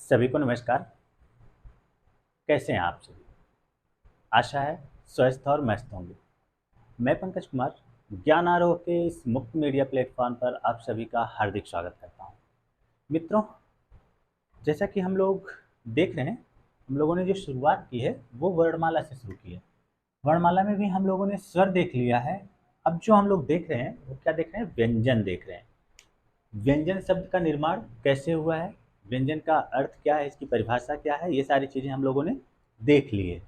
सभी को नमस्कार। कैसे हैं आप सभी? आशा है स्वस्थ और मस्त होंगे। मैं पंकज कुमार ज्ञान आरोह के इस मुक्त मीडिया प्लेटफॉर्म पर आप सभी का हार्दिक स्वागत करता हूं। मित्रों, जैसा कि हम लोग देख रहे हैं, हम लोगों ने जो शुरुआत की है वो वर्णमाला से शुरू की है। वर्णमाला में भी हम लोगों ने स्वर देख लिया है। अब जो हम लोग देख रहे हैं वो क्या देख रहे हैं? व्यंजन देख रहे हैं। व्यंजन शब्द का निर्माण कैसे हुआ है, व्यंजन का अर्थ क्या है, इसकी परिभाषा क्या है, ये सारी चीज़ें हम लोगों ने देख ली है।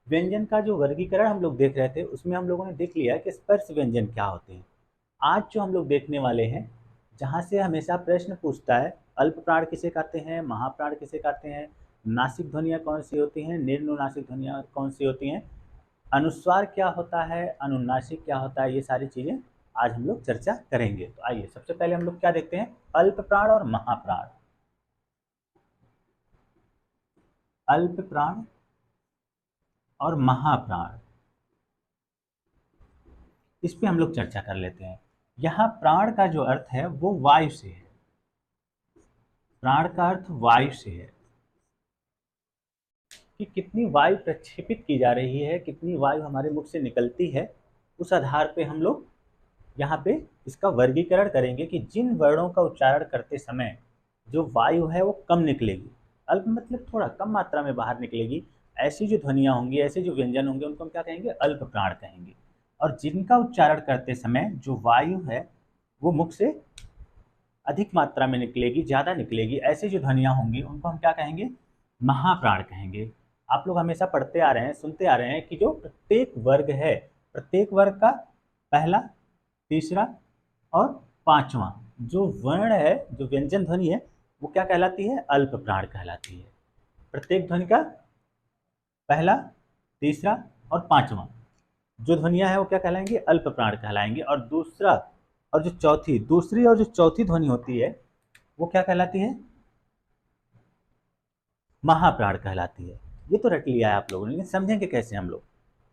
व्यंजन का जो वर्गीकरण हम लोग देख रहे थे उसमें हम लोगों ने देख लिया है कि स्पर्श व्यंजन क्या होते हैं। आज जो हम लोग देखने वाले हैं, जहाँ से हमेशा प्रश्न पूछता है, अल्प प्राण किसे कहते हैं, महाप्राण किसे कहते हैं, नासिक ध्वनियाँ कौन सी होती हैं, निम्नुनासिक ध्वनियाँ कौन सी होती हैं, अनुस्वार क्या होता है, अनुनासिक क्या होता है, ये सारी चीज़ें आज हम लोग चर्चा करेंगे। तो आइए सबसे पहले हम लोग क्या देखते हैं? अल्प प्राण और महाप्राण। अल्प प्राण और महाप्राण, इस पे हम लोग चर्चा कर लेते हैं। यहाँ प्राण का जो अर्थ है वो वायु से है। प्राण का अर्थ वायु से है कि कितनी वायु प्रक्षेपित की जा रही है, कितनी वायु हमारे मुख से निकलती है, उस आधार पे हम लोग यहाँ पे इसका वर्गीकरण करेंगे कि जिन वर्णों का उच्चारण करते समय जो वायु है वो कम निकलेगी, अल्प मतलब थोड़ा कम मात्रा में बाहर निकलेगी, ऐसी जो ध्वनियाँ होंगी, ऐसे जो व्यंजन होंगे, उनको हम क्या कहेंगे? अल्प प्राण कहेंगे। और जिनका उच्चारण करते समय जो वायु है वो मुख से अधिक मात्रा में निकलेगी, ज़्यादा निकलेगी, ऐसी जो ध्वनियाँ होंगी उनको हम क्या कहेंगे? महाप्राण कहेंगे। आप लोग हमेशा पढ़ते आ रहे हैं, सुनते आ रहे हैं कि जो प्रत्येक वर्ग है, प्रत्येक वर्ग का पहला, तीसरा और पांचवा जो वर्ण है, जो व्यंजन ध्वनि है, वो क्या कहलाती है? अल्प प्राण कहलाती है। प्रत्येक ध्वनि का पहला, तीसरा और पांचवा जो ध्वनियां है वो क्या कहलाएंगे? अल्प प्राण कहलाएंगे। और दूसरा और जो चौथी, दूसरी और जो चौथी ध्वनि होती है वो क्या कहलाती है? महाप्राण कहलाती है। ये तो रट लिया है आप लोगों ने, लेकिन समझेंगे कैसे हम लोग?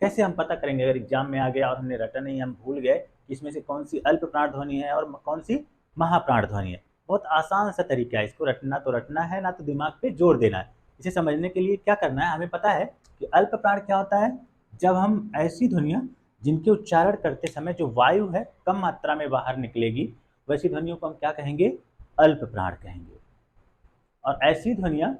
कैसे हम पता करेंगे अगर एग्जाम में आ गया और हमने रटा नहीं, हम भूल गए कि इसमें से कौन सी अल्प प्राण ध्वनि है और कौन सी महाप्राण ध्वनि है? बहुत आसान सा तरीका है, इसको रटना तो रटना है, ना तो दिमाग पे जोर देना है। इसे समझने के लिए क्या करना है, हमें पता है कि अल्प प्राण क्या होता है। जब हम ऐसी ध्वनियाँ जिनके उच्चारण करते समय जो वायु है कम मात्रा में बाहर निकलेगी, वैसी ध्वनियों को हम क्या कहेंगे? अल्प प्राण कहेंगे। और ऐसी ध्वनियाँ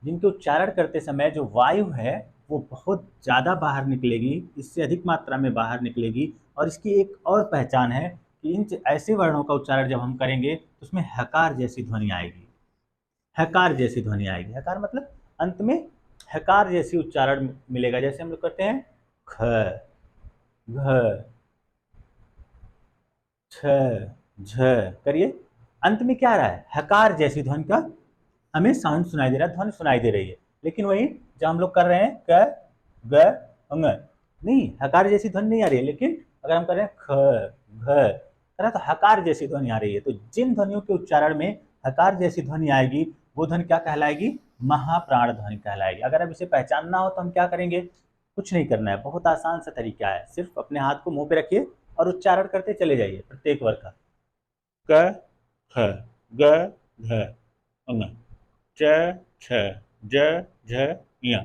जिनके उच्चारण करते समय जो वायु है वो बहुत ज़्यादा बाहर निकलेगी, इससे अधिक मात्रा में बाहर निकलेगी। और इसकी एक और पहचान है कि इन ऐसे वर्णों का उच्चारण जब हम करेंगे तो उसमें हकार जैसी ध्वनि आएगी। हकार जैसी ध्वनि आएगी। हकार मतलब अंत में हकार जैसी उच्चारण मिलेगा। जैसे हम लोग करते हैं ख, घ, छ, झ, करिए, अंत में क्या आ रहा है? हकार जैसी ध्वनि का हमें साउंड सुनाई दे रहा है, ध्वनि सुनाई दे रही है। लेकिन वही जब हम लोग कर रहे हैं क, ग, अंग, नहीं, हकार जैसी ध्वनि नहीं आ रही है। लेकिन अगर हम कर रहे हैं ख, घ कर रहे हैं तो हकार जैसी ध्वनि आ रही है। तो जिन ध्वनियों के उच्चारण में हकार जैसी ध्वनि आएगी वो ध्वनि क्या कहलाएगी? महाप्राण ध्वनि कहलाएगी। अगर अब इसे पहचानना हो तो हम क्या करेंगे? कुछ नहीं करना है, बहुत आसान सा तरीका है। सिर्फ अपने हाथ को मुंह पे रखिए और उच्चारण करते चले जाइए प्रत्येक वर्ग का। क, ख, ग, घ, अंग, च, छ, ज, झ, ञ।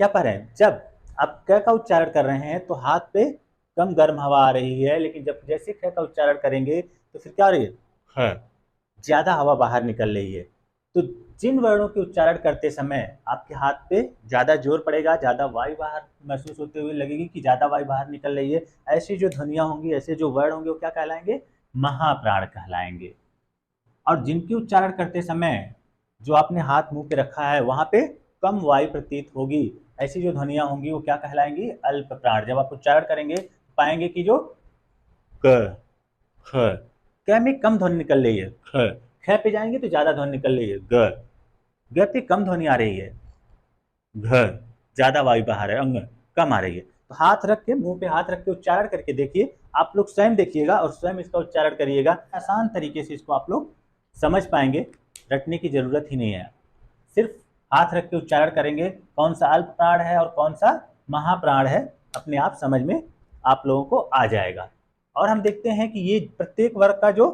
क्या पा रहे हैं? जब आप क का उच्चारण कर रहे हैं तो हाथ पे कम गर्म हवा आ रही है, लेकिन जब जैसे ख का उच्चारण करेंगे तो फिर क्या हो रही है? ख, ज्यादा हवा बाहर निकल रही है। तो जिन वर्णों के उच्चारण करते समय आपके हाथ पे ज्यादा जोर पड़ेगा, ज्यादा वायु बाहर महसूस होते हुए लगेगी कि ज्यादा वायु बाहर निकल रही है, ऐसी जो ध्वनियां होंगी, ऐसे जो वर्ण होंगे वो क्या कहलाएंगे? महाप्राण कहलाएंगे। और जिनके उच्चारण करते समय जो आपने हाथ मुंह पे रखा है वहां पे कम वायु प्रतीत होगी, ऐसी जो ध्वनियां होंगी वो क्या कहलाएंगी? अल्प प्राण। जब आप उच्चारण करेंगे पाएंगे कि जो क, ख, क में कम ध्वनि निकल रही है, ख पे जाएंगे तो ज्यादा ध्वनि निकल रही है, ग पे कम ध्वनि आ रही है, घ ज्यादा वायु बाहर है, अंग कम आ रही है। तो हाथ रख के, मुंह पे हाथ रख के उच्चारण करके देखिए, आप लोग स्वयं देखिएगा और स्वयं इसका उच्चारण करिएगा। आसान तरीके से इसको आप लोग समझ पाएंगे, रटने की जरूरत ही नहीं है। सिर्फ हाथ रख के उच्चारण करेंगे, कौन सा अल्प प्राण है और कौन सा महाप्राण है, अपने आप समझ में आप लोगों को आ जाएगा। और हम देखते हैं कि ये प्रत्येक वर्ग का जो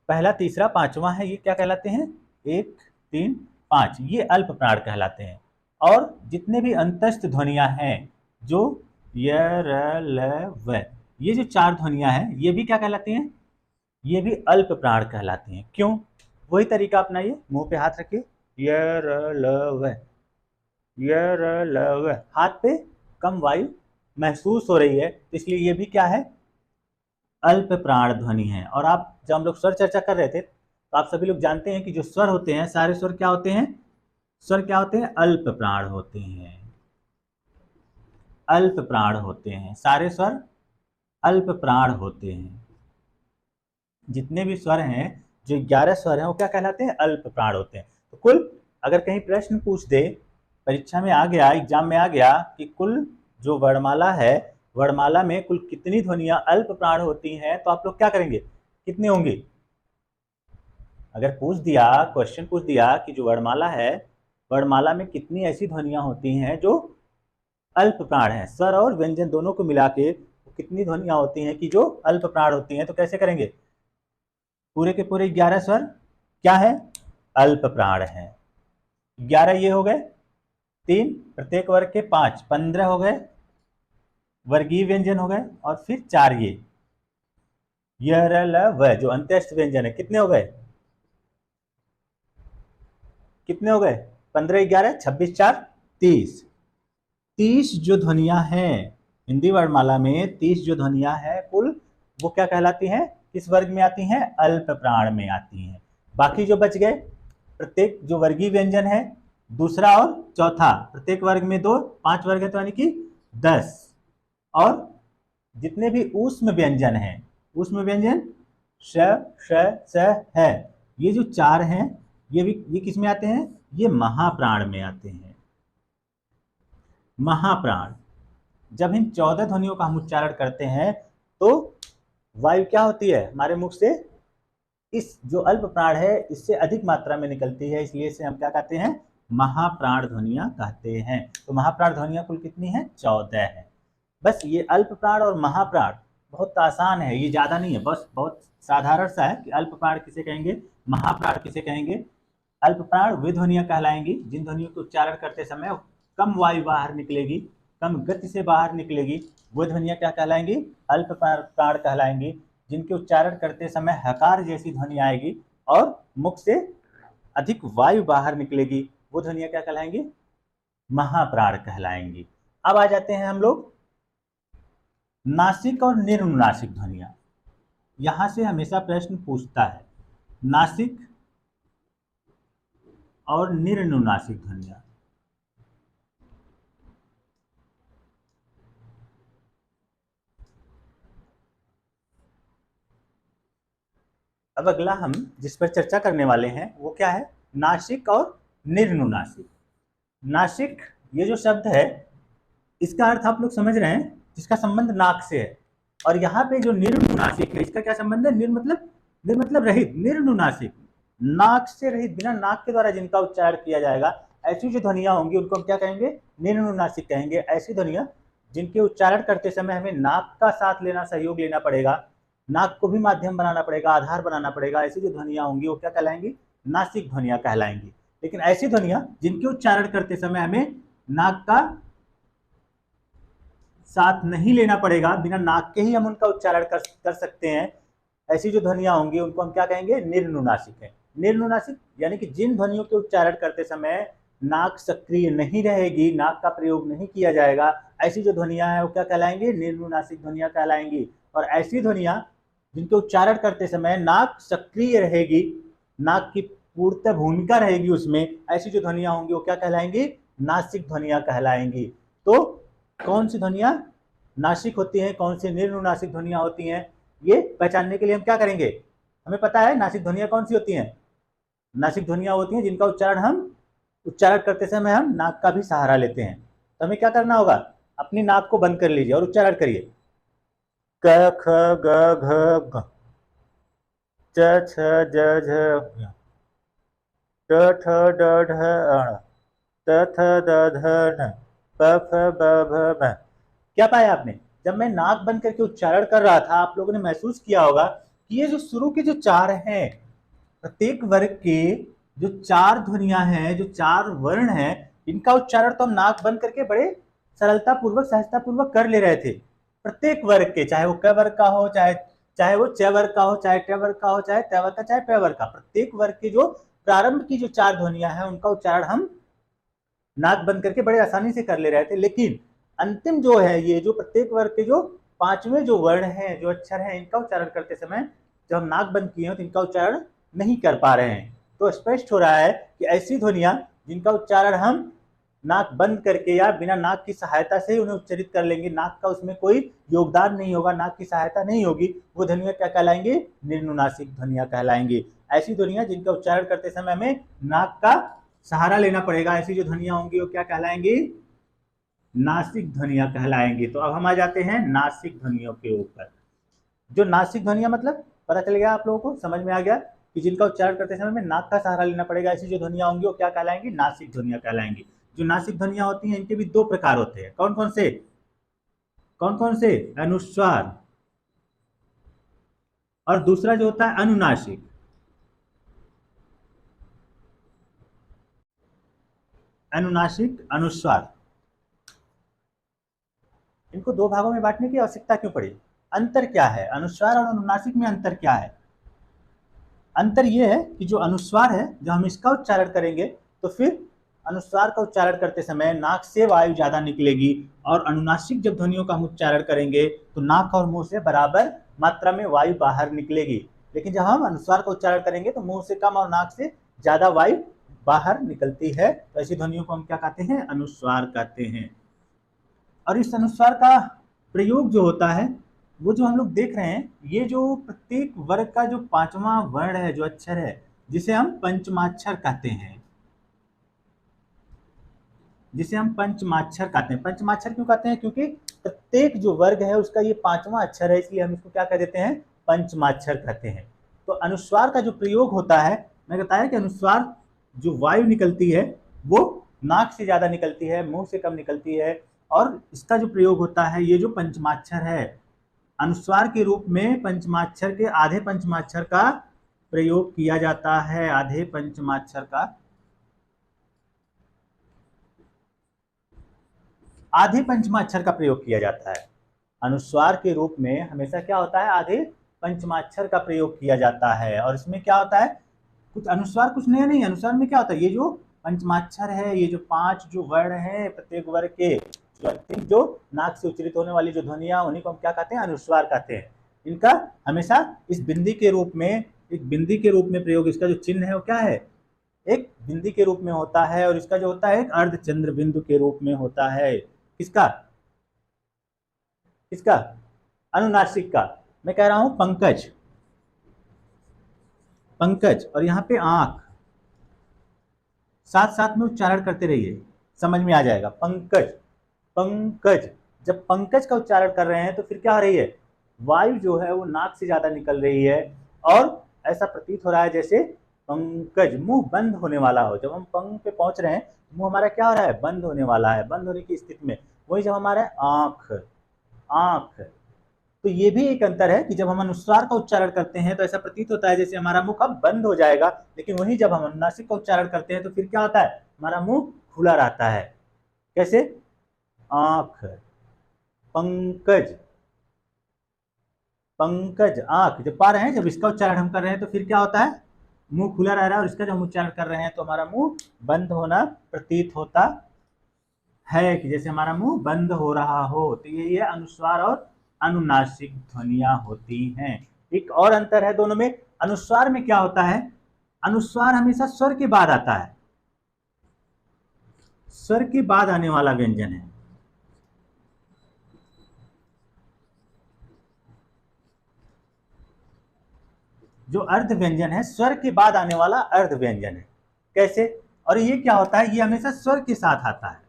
पहला, तीसरा, पांचवा है, ये क्या कहलाते हैं? 1, 3, 5 ये अल्प प्राण कहलाते हैं। और जितने भी अंतस्थ ध्वनियां हैं जो य र ल व, ये जो 4 ध्वनियां हैं ये भी क्या कहलाती हैं? ये भी अल्प प्राण कहलाती हैं। क्यों? वही तरीका अपनाइए, मुंह पे हाथ रखिए, य र ल व, य र ल व, हाथ पे कम वायु महसूस हो रही है, इसलिए ये भी क्या है? अल्प प्राण ध्वनि है। और आप जब हम लोग स्वर चर्चा कर रहे थे तो आप सभी लोग जानते हैं कि जो स्वर होते हैं सारे स्वर क्या होते हैं? स्वर क्या होते हैं? अल्प प्राण होते हैं। अल्प प्राण होते हैं, सारे स्वर अल्प प्राण होते हैं। जितने भी स्वर हैं, जो 11 स्वर हैं, वो क्या कहलाते हैं? अल्प प्राण होते हैं। तो कुल अगर कहीं प्रश्न पूछ दे, परीक्षा में आ गया, एग्जाम में आ गया कि कुल जो वर्णमाला है, वर्णमाला में कुल कितनी ध्वनियां अल्प प्राण होती हैं, तो आप लोग क्या करेंगे? कितनी होंगी? अगर पूछ दिया, क्वेश्चन पूछ दिया कि जो वर्णमाला है, वर्णमाला में कितनी ऐसी ध्वनियां होती हैं जो अल्प प्राण है, स्वर और व्यंजन दोनों को मिला के कितनी ध्वनियां होती हैं कि जो अल्प प्राण होती हैं, तो कैसे करेंगे? पूरे के पूरे 11 स्वर क्या है? अल्प प्राण है। 11 ये हो गए, 3 प्रत्येक वर्ग के 5, 15 हो गए वर्गीय व्यंजन हो गए, और फिर 4 ये र ल व जो अंत्यस्थ व्यंजन है, कितने हो गए? कितने हो गए? 15 11 26 4 30। 30 जो ध्वनियां हैं हिंदी वर्णमाला में, 30 जो ध्वनियां हैं कुल, वो क्या कहलाती हैं? किस वर्ग में आती हैं? अल्प प्राण में आती हैं। बाकी जो बच गए, प्रत्येक जो वर्गीय व्यंजन है, दूसरा और चौथा, प्रत्येक वर्ग में 2, 5 वर्ग है तो यानी कि 10। और जितने भी ऊष्म व्यंजन हैं, ऊष्म व्यंजन श श स है, ये जो 4 हैं, ये किस में आते हैं? ये महाप्राण में आते हैं। महाप्राण। जब इन 14 ध्वनियों का हम उच्चारण करते हैं तो वायु क्या होती है? हमारे मुख से इस जो अल्प प्राण है इससे अधिक मात्रा में निकलती है, इसलिए इसे हम क्या कहते हैं? महाप्राण ध्वनियां कहते हैं। तो महाप्राण ध्वनियां कुल कितनी है? 14 है। बस ये अल्प प्राण और महाप्राण बहुत आसान है, ये ज्यादा नहीं है, बस बहुत साधारण सा है कि अल्प प्राण किसे कहेंगे, महाप्राण किसे कहेंगे। अल्प प्राण वे ध्वनियां कहलाएंगी जिन ध्वनियों को उच्चारण करते समय कम वायु बाहर निकलेगी, कम गति से बाहर निकलेगी, वो ध्वनियां क्या कहलाएंगी? अल्प प्राण कहलाएंगी। जिनके उच्चारण करते समय हकार जैसी ध्वनि आएगी और मुख से अधिक वायु बाहर निकलेगी, वो ध्वनियां क्या कहलाएंगी? महाप्राण कहलाएंगी। अब आ जाते हैं हम लोग नासिक और निर्नुनासिक ध्वनियां। यहां से हमेशा प्रश्न पूछता है नासिक और निर्नुनासिक ध्वनियां। अब अगला हम जिस पर चर्चा करने वाले हैं वो क्या है? नासिक और निर्नुनासिक। नासिक ये जो शब्द है इसका अर्थ आप लोग समझ रहे हैं, जिसका संबंध नाक से है। और यहाँ पे जो निर्नुनासिक है इसका क्या संबंध है? निर मतलब रहित, निर्नुनासिक, नाक से रहित, बिना नाक के द्वारा जिनका उच्चारण किया जाएगा, ऐसी जो ध्वनियां होंगी उनको हम क्या कहेंगे? निर्नुनासिक कहेंगे। ऐसी ध्वनियां जिनके उच्चारण करते समय हमें नाक का साथ लेना, सहयोग लेना पड़ेगा, नाक को भी माध्यम बनाना पड़ेगा, आधार बनाना पड़ेगा, ऐसी जो ध्वनियां होंगी वो क्या कहलाएंगी? नासिक ध्वनियां कहलाएंगी। लेकिन ऐसी ध्वनियां जिनके उच्चारण करते समय हमें नाक का साथ नहीं लेना पड़ेगा, बिना नाक के ही हम उनका उच्चारण कर सकते हैं, ऐसी जो ध्वनियां होंगी उनको हम क्या कहेंगे? निर्नुनासिक है। निर्नुनासिक यानी कि जिन ध्वनियों के उच्चारण करते समय नाक सक्रिय नहीं रहेगी, नाक का प्रयोग नहीं किया जाएगा, ऐसी जो ध्वनियां हैं वो क्या कहलाएंगी? निर्नुनासिक ध्वनियां कहलाएंगी। और ऐसी ध्वनियां जिनके उच्चारण करते समय नाक सक्रिय रहेगी, नाक की पूर्णतः भूमिका रहेगी उसमें, ऐसी जो ध्वनियां होंगी वो क्या कहलाएंगी? नासिक ध्वनियां कहलाएंगी। तो कौन सी ध्वनियां नासिक होती हैं, कौन सी निर्नुनासिक ध्वनियां होती हैं, ये पहचानने के लिए हम क्या करेंगे? हमें पता है नासिक ध्वनियां कौन सी होती हैं। नासिक ध्वनियां होती हैं जिनका उच्चारण करते समय हम नाक का भी सहारा लेते हैं। तो हमें क्या करना होगा? अपनी नाक को बंद कर लीजिए और उच्चारण करिए। क ख ग घ घ, च छ ज झ ञ, ट ठ ड ढ अण, त थ द ध न, प फ ब भ म। क्या पाया आपने? जब मैं नाक बंद करके उच्चारण कर रहा था, आप लोगों ने महसूस किया होगा कि ये जो शुरू के जो 4 हैं, प्रत्येक वर्ग के जो चार ध्वनियां हैं, जो चार वर्ण हैं, इनका उच्चारण तो हम नाक बंद करके बड़े सरलता पूर्वक, सहजता पूर्वक कर ले रहे थे। प्रत्येक वर्ग के, चाहे वो क वर्ग का हो, चाहे वो च वर्ग का हो, चाहे ट वर्ग का हो, चाहे त वर्ग का, चाहे प वर्ग का, प्रत्येक वर्ग की जो प्रारंभ की जो चार ध्वनियां हैं उनका उच्चारण हम नाक बंद करके बड़े आसानी से कर ले रहे थे। लेकिन अंतिम जो है, ये जो प्रत्येक वर्ग के जो पांचवें जो वर्ण हैं, जो अक्षर हैं, इनका उच्चारण करते समय जब हम नाक बंद किए हैं तो इनका उच्चारण नहीं कर पा रहे हैं। तो स्पष्ट हो रहा है कि ऐसी ध्वनियां जिनका उच्चारण हम नाक बंद करके या बिना नाक की सहायता से उन्हें उच्चारित कर लेंगे, नाक का उसमें कोई योगदान नहीं होगा, नाक की सहायता नहीं होगी, वो ध्वनियां क्या कहलाएंगे? निम्नासिक ध्वनियां कहलाएंगी। ऐसी ध्वनियां जिनका उच्चारण करते समय हमें नाक का सहारा लेना पड़ेगा, ऐसी जो ध्वनियां होंगी वो क्या कहलाएंगी? नासिक ध्वनियां कहलाएंगी। तो अब हम आ जाते हैं नासिक ध्वनियों के ऊपर। जो नासिक ध्वनियां मतलब पता चल गया आप लोगों को, समझ में आ गया कि जिनका उच्चारण करते समय में नाक का सहारा लेना पड़ेगा, ऐसी जो ध्वनियां होंगी वो क्या कहलाएंगी? नासिक ध्वनियां कहलाएंगी। जो नासिक ध्वनियां होती हैं इनके भी दो प्रकार होते हैं। कौन कौन से? कौन कौन से? अनुस्वार, और दूसरा जो होता है अनुनासिक। अनुनासिक, अनुस्वार, इनको दो भागों में बांटने की आवश्यकता क्यों पड़ी? अंतर क्या है? अनुस्वार और अनुनासिक में अंतर क्या है? अंतर यह है कि जो अनुस्वार है, जब हम इसका उच्चारण करेंगे तो फिर अनुस्वार का उच्चारण करते समय नाक से वायु ज्यादा निकलेगी, और अनुनासिक जब ध्वनियों का हम उच्चारण करेंगे तो नाक और मुंह से बराबर मात्रा में वायु बाहर निकलेगी। लेकिन जब हम अनुस्वार का उच्चारण करेंगे तो मुंह से कम और नाक से ज्यादा वायु बाहर निकलती है। तो ऐसी ध्वनियों को हम क्या कहते हैं? अनुस्वार कहते हैं। और इस अनुस्वार का प्रयोग जो होता है, वो जो हम लोग देख रहे हैं, ये जो प्रत्येक वर्ग का जो पांचवा वर्ण है, जो अक्षर है, जिसे हम पंचमाक्षर कहते हैं, जिसे हम पंचमाक्षर कहते हैं। पंचमाक्षर क्यों कहते हैं? क्योंकि प्रत्येक जो वर्ग है उसका ये पांचवा अक्षर है, इसलिए हम इसको क्या कह देते हैं? पंचमाक्षर कहते हैं। तो अनुस्वार का जो प्रयोग होता है, मैं बताया कि अनुस्वार जो वायु निकलती है वो नाक से ज्यादा निकलती है, मुंह से कम निकलती है, और इसका जो प्रयोग होता है, ये जो पंचमाक्षर है, अनुस्वार के रूप में पंचमाक्षर के आधे पंचमाक्षर का प्रयोग किया जाता है। आधे पंचमाक्षर का, आधे पंचमाक्षर का प्रयोग किया जाता है। अनुस्वार के रूप में हमेशा क्या होता है? आधे पंचमाक्षर का प्रयोग किया जाता है। और इसमें क्या होता है? कुछ अनुस्वार कुछ नया नहीं। अनुस्वार में क्या होता है? ये जो पंचमाक्षर है, ये जो पांच जो वर्ण है, प्रत्येक वर्ण के जो अंतिम जो नाक से उच्चारित होने वाली जो ध्वनियां, उन्हीं को हम क्या कहते हैं? अनुस्वार कहते हैं। इनका हमेशा इस बिंदी के रूप में, एक बिंदी के रूप में प्रयोग, इसका जो चिन्ह है वो क्या है? एक बिंदी के रूप में होता है, और इसका जो होता है एक अर्धचंद्र बिंदु के रूप में होता है। किसका? किसका? अनुनासिक का। मैं कह रहा हूं पंकज, पंकज, और यहां पे आंख, साथ साथ में उच्चारण करते रहिए, समझ में आ जाएगा। पंकज, पंकज। जब पंकज का उच्चारण कर रहे हैं तो फिर क्या हो रही है? वायु जो है वो नाक से ज्यादा निकल रही है, और ऐसा प्रतीत हो रहा है जैसे पंकज मुंह बंद होने वाला हो। जब हम पंग पे पहुंच रहे हैं, मुंह हमारा क्या हो रहा है? बंद होने वाला है, बंद होने की स्थिति में। वही जब हमारा आंख, आंख, तो ये भी एक अंतर है कि जब हम अनुस्वार का उच्चारण करते हैं तो ऐसा प्रतीत होता है जैसे हमारा मुंह कब बंद हो जाएगा, लेकिन वहीं जब हम अनुनासिक का उच्चारण करते हैं तो फिर क्या होता है? हमारा मुंह खुला रहता है। कैसे? आंख, पंकज, पंकज, आंख। जब पा रहे हैं, जब इसका उच्चारण हम कर रहे हैं तो फिर क्या होता है? मुंह खुला रह रहा है, और इसका जब हम उच्चारण कर रहे हैं तो हमारा मुंह बंद होना प्रतीत होता है, कि जैसे हमारा मुंह बंद हो रहा हो। तो ये अनुस्वार और अनुनासिक ध्वनियां होती हैं। एक और अंतर है दोनों में। अनुस्वार में क्या होता है? अनुस्वार हमेशा स्वर के बाद आता है, स्वर के बाद आने वाला व्यंजन है। जो अर्ध व्यंजन है, स्वर के बाद आने वाला अर्ध व्यंजन है। कैसे? और ये क्या होता है? ये हमेशा स्वर के साथ आता है,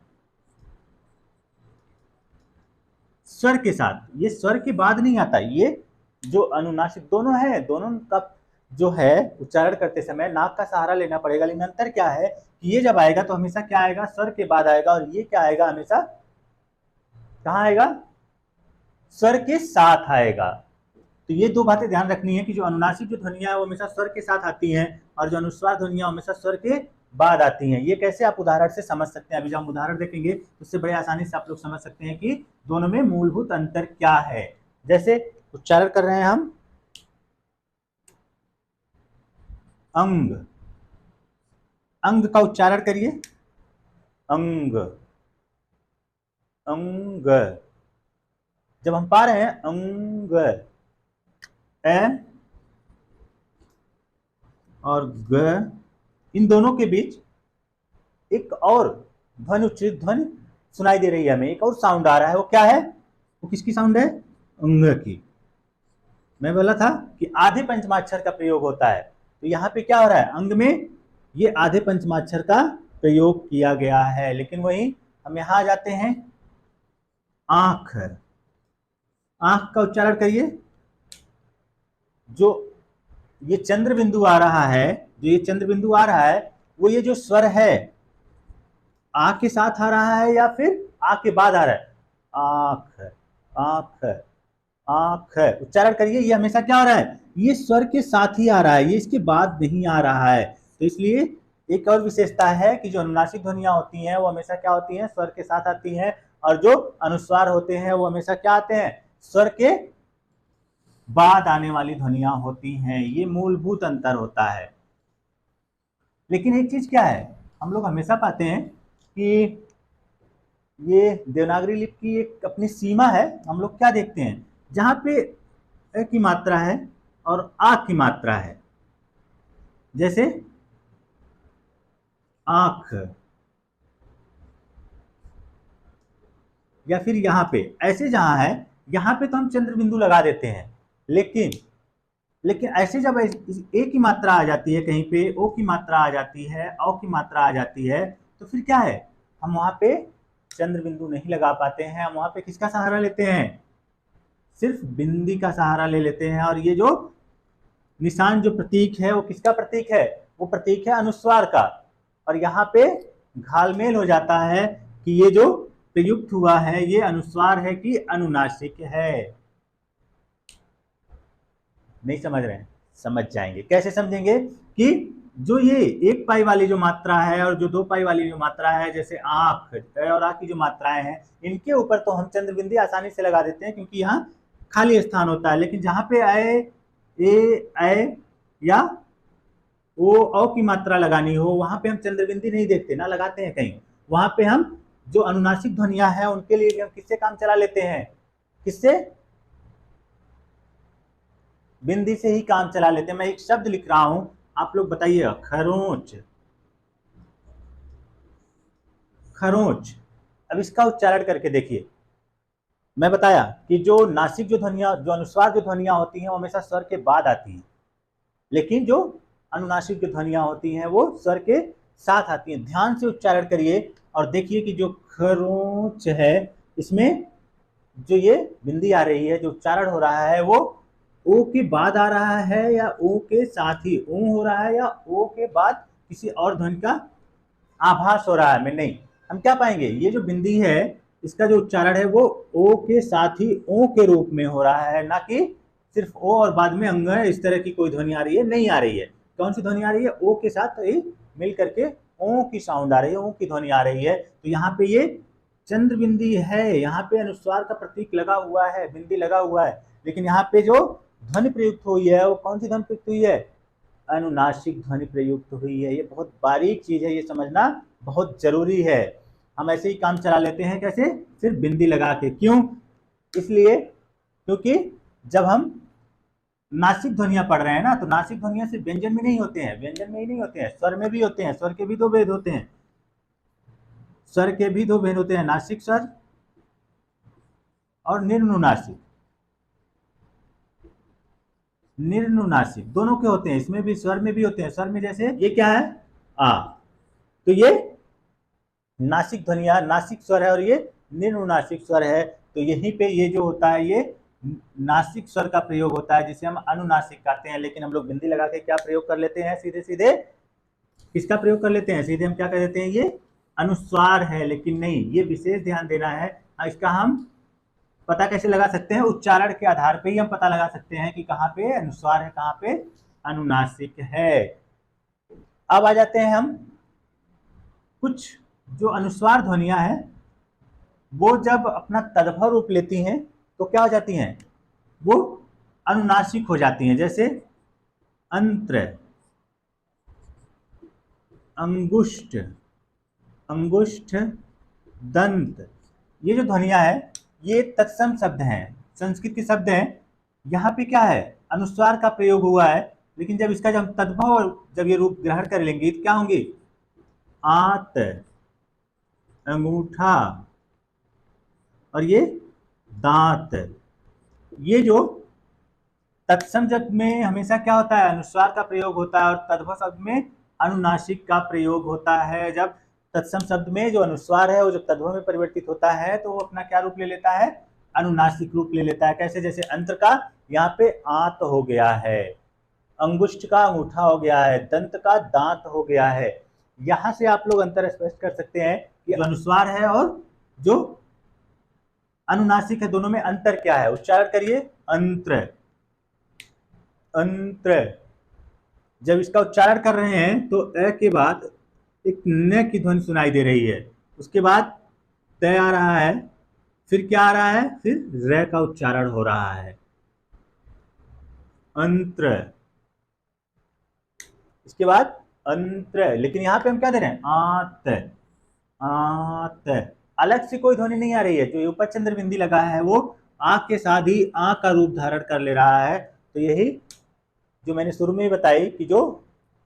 स्वर के साथ। ये स्वर के बाद नहीं आता। ये जो अनुनासिक दोनों है, दोनों का जो है उच्चारण करते समय नाक का सहारा लेना पड़ेगा। लेकिन अंतर क्या है कि ये जब आएगा तो हमेशा क्या आएगा? स्वर के बाद आएगा, और ये क्या आएगा? हमेशा कहाँ आएगा? स्वर के साथ आएगा। तो ये दो बातें ध्यान रखनी है कि जो अनुनासिक जो ध्वनियां है वो हमेशा स्वर के साथ आती हैं और जो अनुस्वार ध्वनियां हमेशा स्वर के बाद आती हैं। ये कैसे आप उदाहरण से समझ सकते हैं, अभी जब हम उदाहरण देखेंगे तो उससे बड़े आसानी से आप लोग समझ सकते हैं कि दोनों में मूलभूत अंतर क्या है। जैसे उच्चारण कर रहे हैं हम अंग, अंग का उच्चारण करिए, अंग, अंग। जब हम पा रहे हैं अंग, ए और ग, इन दोनों के बीच एक और ध्वनि, उच्चरित ध्वनि सुनाई दे रही है हमें, एक और साउंड आ रहा है। वो क्या है? वो किसकी साउंड है? अंग की। मैं बोला था कि आधे पंचमाक्षर का प्रयोग होता है, तो यहाँ पे क्या हो रहा है? अंग में ये आधे पंचमाक्षर का प्रयोग किया गया है। लेकिन वही हम यहाँ आ जाते हैं आंख, आंख का उच्चारण करिए। जो ये चंद्र बिंदु आ रहा है, जो ये चंद्र बिंदु आ रहा है, वो ये जो स्वर है आ के साथ आ रहा है या फिर आ के बाद आ रहा है? आंख, आंख, आंख। उच्चारण करिए। ये हमेशा क्या हो रहा है? ये स्वर के साथ ही आ रहा है, ये इसके बाद नहीं आ रहा है। तो इसलिए एक और विशेषता है कि जो अनुनासिक ध्वनियां होती हैं वो हमेशा क्या होती हैं? स्वर के साथ आती हैं, और जो अनुस्वार होते हैं वो हमेशा क्या आते हैं? स्वर के बाद आने वाली ध्वनियां होती हैं। ये मूलभूत अंतर होता है। लेकिन एक चीज क्या है, हम लोग हमेशा पाते हैं कि ये देवनागरी लिपि की एक अपनी सीमा है। हम लोग क्या देखते हैं? जहां पे अ की मात्रा है और आ की मात्रा है, जैसे आंख, या फिर यहाँ पे ऐसे जहां है, यहाँ पे तो हम चंद्र बिंदु लगा देते हैं। लेकिन ऐसे जब ए की मात्रा आ जाती है, कहीं पे ओ की मात्रा आ जाती है, औ की मात्रा आ जाती है, तो फिर क्या है? हम वहां पे चंद्र बिंदु नहीं लगा पाते हैं। हम वहां पे किसका सहारा लेते हैं? सिर्फ बिंदी का सहारा ले लेते हैं। और ये जो निशान, जो प्रतीक है, वो किसका प्रतीक है? वो प्रतीक है अनुस्वार का। और यहाँ पे घालमेल हो जाता है कि ये जो प्रयुक्त हुआ है ये अनुस्वार है कि अनुनासिक है। नहीं समझ रहे हैं? समझ जाएंगे। कैसे समझेंगे? कि जो ये 1 पाई वाली जो मात्रा है और जो 2 पाई वाली जो मात्रा है, जैसे आंख और आ की जो मात्राएं हैं, इनके ऊपर तो हम चंद्रबिंदी आसानी से लगा देते हैं क्योंकि यहाँ खाली स्थान होता है। लेकिन जहां पे ए या ओ की मात्रा लगानी हो, वहां पे हम चंद्रबिंदी नहीं देखते, ना लगाते हैं कहीं। वहां पे हम जो अनुनासिक ध्वनियां हैं उनके लिए हम किससे काम चला लेते हैं? किससे? बिंदी से ही काम चला लेते हैं। मैं एक शब्द लिख रहा हूं, आप लोग बताइएगा। खरोंच, खरोंच। अब इसका उच्चारण करके देखिए। मैं बताया कि जो नासिक जो ध्वनियां, जो अनुस्वार जो ध्वनियां होती हैं वो हमेशा स्वर के बाद आती हैं, लेकिन जो अनुनासिक जो ध्वनियां होती हैं वो स्वर के साथ आती हैं। ध्यान से उच्चारण करिए और देखिए कि जो खरोंच है, इसमें जो ये बिंदी आ रही है, जो उच्चारण हो रहा है, वो ओ के बाद आ रहा है या ओ के साथ ही ओ हो रहा है, या ओ के बाद किसी और ध्वनि का आभास हो रहा है? मैं नहीं, हम क्या पाएंगे? ये जो बिंदी है, इसका जो उच्चारण है वो ओ के साथ ही ओ के रूप में हो रहा है, ना कि सिर्फ ओ और बाद में अंग है, इस तरह की कोई ध्वनि आ रही है? नहीं आ रही है। कौन सी ध्वनि आ रही है? ओ के साथ ही मिल करके ओ की साउंड आ रही है, ओ की ध्वनि आ रही है। तो यहाँ पे ये चंद्र बिंदी है, यहाँ पे अनुस्वार का प्रतीक लगा हुआ है, बिंदी लगा हुआ है। लेकिन यहाँ पे जो ध्वनि प्रयुक्त हुई है वो कौन सी ध्वनि प्रयुक्त हुई है? अनुनासिक ध्वनि प्रयुक्त हुई है। ये बहुत बारीक चीज है, ये समझना बहुत जरूरी है। हम ऐसे ही काम चला लेते हैं, कैसे? सिर्फ बिंदी लगा के। क्यों? इसलिए क्योंकि जब हम नासिक ध्वनियां पढ़ रहे हैं ना, तो नासिक ध्वनियां सिर्फ व्यंजन में नहीं होते हैं, व्यंजन में ही नहीं होते हैं, स्वर में भी होते हैं। स्वर के भी दो भेद होते हैं, स्वर के भी दो भेद होते हैं, नासिक स्वर और निर्नुनासिक। निर्नुनासिक दोनों के होते हैं, इसमें भी स्वर में भी होते हैं। स्वर में जैसे ये क्या है? आ। तो ये नासिक ध्वनिया, नासिक स्वर है, और ये निर्नुनासिक स्वर है। तो यहीं पे ये जो होता है ये नासिक स्वर का प्रयोग होता है, जिसे हम अनुनासिक कहते हैं। लेकिन हम लोग बिंदी लगा के क्या प्रयोग कर लेते हैं? सीधे सीधे किसका प्रयोग कर लेते हैं? सीधे हम क्या कर देते हैं? ये अनुस्वार है। लेकिन नहीं, ये विशेष ध्यान देना है, इसका हम पता कैसे लगा सकते हैं? उच्चारण के आधार पे ही हम पता लगा सकते हैं कि कहाँ पे अनुस्वार है, कहाँ पे अनुनासिक है। अब आ जाते हैं हम कुछ जो अनुस्वार ध्वनियां हैं वो जब अपना तदभव रूप लेती हैं तो क्या हो जाती हैं? वो अनुनासिक हो जाती हैं। जैसे अंत्र, अंगुष्ठ, अंगुष्ठ, दंत, ये जो ध्वनियां हैं ये तत्सम शब्द हैं, संस्कृत के शब्द हैं। यहाँ पे क्या है? अनुस्वार का प्रयोग हुआ है, लेकिन जब इसका जब तद्भव और जब ये रूप ग्रहण कर लेंगी तो क्या होंगी? आत, अंगूठा और ये दांत। ये जो तत्सम शब्द में हमेशा क्या होता है? अनुस्वार का प्रयोग होता है, और तद्भव शब्द में अनुनासिक का प्रयोग होता है। जब तत्सम शब्द में जो अनुस्वार है वो जब तद्भव में परिवर्तित होता है तो वो अपना क्या रूप ले लेता है? अनुनासिक रूप ले लेता है। कैसे? जैसे अंत्र का यहाँ पे आंत हो गया है, अंगुष्ठ का अंगूठा हो गया है, दंत का दांत हो गया है। यहां से आप लोग अंतर स्पष्ट कर सकते हैं कि जो अनुस्वार है और जो अनुनासिक है दोनों में अंतर क्या है। उच्चारण करिए, अंत्र, अंत्र। जब इसका उच्चारण कर रहे हैं तो अ के बाद एक न की ध्वनि सुनाई दे रही है, उसके बाद तय आ रहा है, फिर क्या आ रहा है? फिर र का उच्चारण हो रहा है, अंत्र। इसके बाद अंत्र, लेकिन यहां पे हम क्या दे रहे हैं? आत, आत। अलग से कोई ध्वनि नहीं आ रही है। जो उपचंद्र बिंदी लगा है वो आ के साथ ही आ का रूप धारण कर ले रहा है। तो यही जो मैंने शुरू में बताई कि जो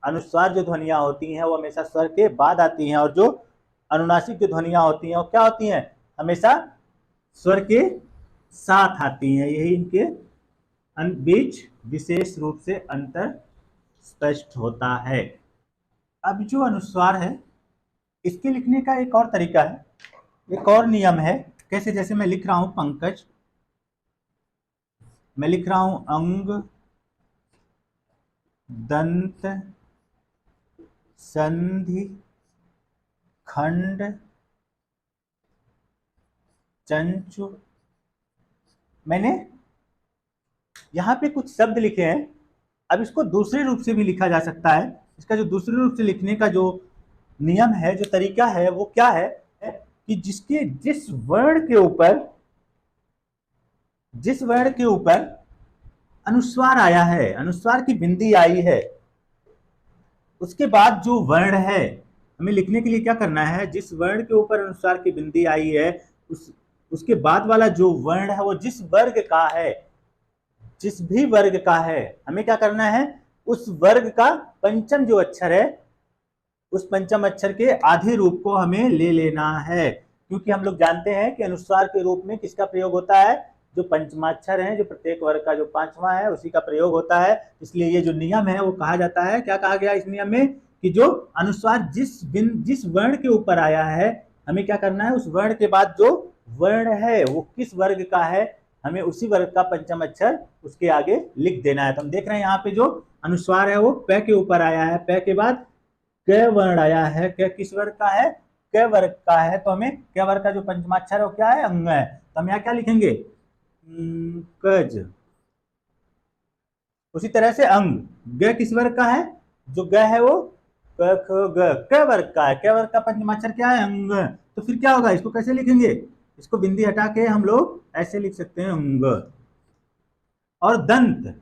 अनुस्वार जो ध्वनियां होती हैं वो हमेशा स्वर के बाद आती हैं, और जो अनुनासिक जो ध्वनियां होती हैं वो क्या होती हैं? हमेशा स्वर के साथ आती हैं। यही इनके बीच विशेष रूप से अंतर स्पष्ट होता है। अब जो अनुस्वार है इसके लिखने का एक और तरीका है, एक और नियम है। कैसे? जैसे मैं लिख रहा हूं पंकज, मैं लिख रहा हूं अंग, दंत, संधि, खंड, चंचु। मैंने यहां पे कुछ शब्द लिखे हैं। अब इसको दूसरे रूप से भी लिखा जा सकता है। इसका जो दूसरे रूप से लिखने का जो नियम है, जो तरीका है, वो क्या है कि जिस वर्ण के ऊपर अनुस्वार आया है, अनुस्वार की बिंदी आई है, उसके बाद जो वर्ण है हमें लिखने के लिए क्या करना है? जिस वर्ण के ऊपर अनुस्वार की बिंदी आई है उसके बाद वाला जो वर्ण है वो जिस वर्ग का है, जिस भी वर्ग का है, हमें क्या करना है? उस वर्ग का पंचम जो अक्षर है उस पंचम अक्षर के आधे रूप को हमें ले लेना है। क्योंकि हम लोग जानते हैं कि अनुस्वार के रूप में किसका प्रयोग होता है? जो पंचमाक्षर है, जो प्रत्येक वर्ग का जो पांचवा है उसी का प्रयोग होता है। इसलिए ये जो नियम है वो कहा जाता है, क्या कहा गया इस नियम में? कि जो अनुस्वार जिस वर्ण के ऊपर आया है हमें क्या करना है? उस वर्ण के बाद जो वर्ण है वो किस वर्ग का है हमें उसी वर्ग का पंचम अक्षर उसके आगे लिख देना है। तो हम देख रहे हैं यहाँ पे जो अनुस्वार है वो प के ऊपर आया है, प के बाद क वर्ण आया है। क किस वर्ग का है? क वर्ग का है। तो हमें क वर्ग का जो पंचमाक्षर है वो क्या है? अंग है। तो हम यहाँ क्या लिखेंगे? कज। उसी तरह से अंग, ग किस वर्ग का है? जो ग है वो क ख ग क वर्ग का है। क वर्ग का पंचमाक्षर क्या है? अंग। तो फिर क्या होगा? इसको कैसे लिखेंगे? इसको बिंदी हटा के हम लोग ऐसे लिख सकते हैं, अंग। और दंत,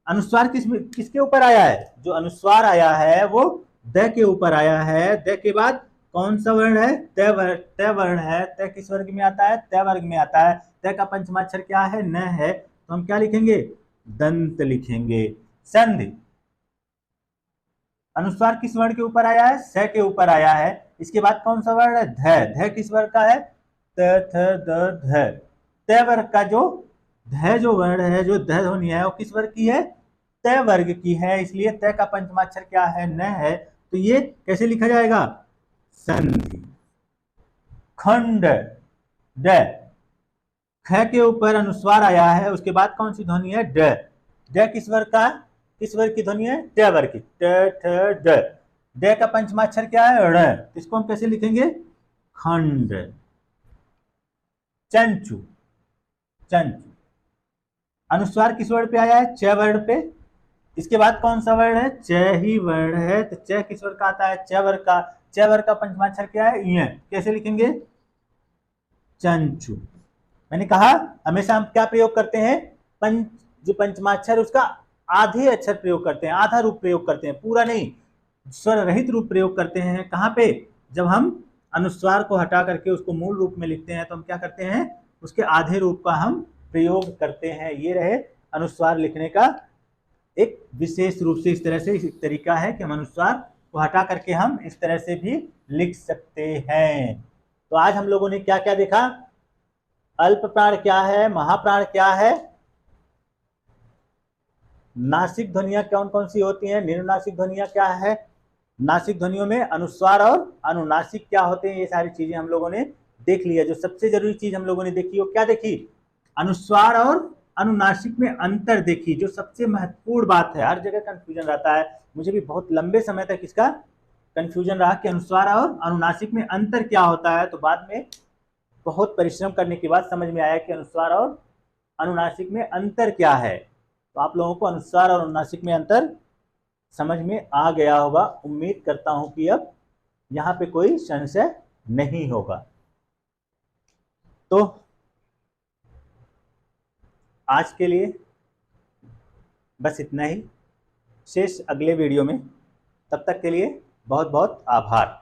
अनुस्वार किसके ऊपर आया है? जो अनुस्वार आया है वो द के ऊपर आया है। द के बाद कौन सा वर्ण है? त वर्ण है। त किस वर्ग में आता है? त वर्ग में आता है। त का पंचमाक्षर क्या है? न है। तो हम क्या लिखेंगे? दंत लिखेंगे। संधि, अनुस्वार किस वर्ण के ऊपर आया है? स के ऊपर आया है। इसके बाद कौन सा वर्ण है? ध। ध किस वर्ग का है? त थ द ध। त वर्ग का जो ध जो वर्ण है, जो ध ध्वनि है वो किस वर्ग की है? त वर्ग की है। इसलिए त का पंचमाक्षर क्या है? न है। तो ये कैसे लिखा जाएगा? संधि। खंड, ड, ख के ऊपर अनुस्वार आया है, उसके बाद कौन सी ध्वनि है? ड। ड किस वर्ग का? किस वर्ग की ध्वनि है? ट वर्ग की। ट ठ ड। ड का पंचमाक्षर क्या है? ड़। इसको हम कैसे लिखेंगे? खंड। चंचु, चंचु। अनुस्वार किस वर्ण पे आया है? च वर्ण पे। इसके बाद कौन सा वर्ण है? च ही वर्ण है, तो च किस वर्ण का आता है? च वर्ण का। च वर्ण का पंचमाक्षर क्या है? य। कैसे लिखेंगे? चंचु। मैंने कहा हमेशा हम क्या प्रयोग करते हैं? जो पंचमाक्षर उसका आधे अक्षर प्रयोग करते हैं, आधा रूप प्रयोग करते हैं, पूरा नहीं, स्वर रहित रूप प्रयोग करते हैं। कहाँ पे? जब हम अनुस्वार को हटा करके उसको मूल रूप में लिखते हैं तो हम क्या करते हैं? उसके आधे रूप का हम प्रयोग करते हैं। ये रहे अनुस्वार लिखने का एक विशेष रूप से, इस तरह से इस तरीका है कि हम अनुस्वार को हटा करके हम इस तरह से भी लिख सकते हैं। तो आज हम लोगों ने क्या क्या देखा? अल्प प्राण क्या है, महाप्राण क्या है, नासिक ध्वनियां कौन कौन सी होती हैं, निरुनासिक ध्वनियां क्या है, नासिक ध्वनियों में अनुस्वार और अनुनासिक क्या होते हैं, ये सारी चीजें हम लोगों ने देख लिया। जो सबसे जरूरी चीज हम लोगों ने देखी वो क्या देखी? अनुस्वार और अनुनासिक में अंतर देखी, जो सबसे महत्वपूर्ण बात है। हर जगह कंफ्यूजन रहता है, मुझे भी बहुत लंबे समय तक इसका कंफ्यूजन रहा कि अनुस्वार और अनुनासिक में अंतर क्या होता है। तो बाद में बहुत परिश्रम करने के बाद समझ में आया कि अनुस्वार और अनुनासिक में अंतर क्या है। तो आप लोगों को अनुस्वार और अनुनासिक में अंतर समझ में आ गया होगा। उम्मीद करता हूं कि अब यहां पे कोई संशय नहीं होगा। तो आज के लिए बस इतना ही, शेष अगले वीडियो में। तब तक के लिए बहुत बहुत आभार।